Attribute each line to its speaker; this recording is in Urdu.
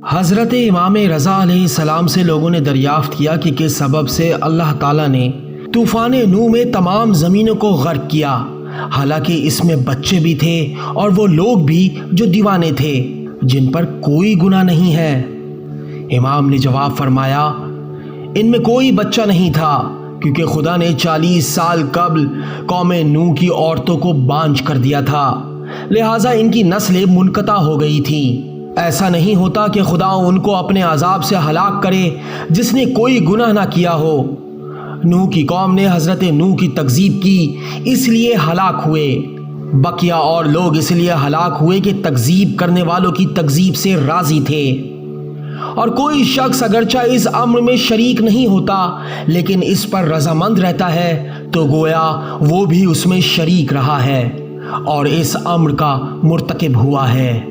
Speaker 1: حضرت امام رضا علیہ السلام سے لوگوں نے دریافت کیا کہ کس سبب سے اللہ تعالیٰ نے طوفان نوح میں تمام زمینوں کو غرق کیا، حالانکہ اس میں بچے بھی تھے اور وہ لوگ بھی جو دیوانے تھے جن پر کوئی گناہ نہیں ہے۔ امام نے جواب فرمایا، ان میں کوئی بچہ نہیں تھا، کیونکہ خدا نے 40 سال قبل قوم نوح کی عورتوں کو بانجھ کر دیا تھا، لہٰذا ان کی نسلیں منقطع ہو گئی تھیں۔ ایسا نہیں ہوتا کہ خدا ان کو اپنے عذاب سے ہلاک کرے جس نے کوئی گناہ نہ کیا ہو۔ نوح کی قوم نے حضرت نوح کی تکذیب کی، اس لیے ہلاک ہوئے۔ بقیہ اور لوگ اس لیے ہلاک ہوئے کہ تکذیب کرنے والوں کی تکذیب سے راضی تھے۔ اور کوئی شخص اگرچہ اس امر میں شریک نہیں ہوتا لیکن اس پر رضامند رہتا ہے تو گویا وہ بھی اس میں شریک رہا ہے اور اس امر کا مرتکب ہوا ہے۔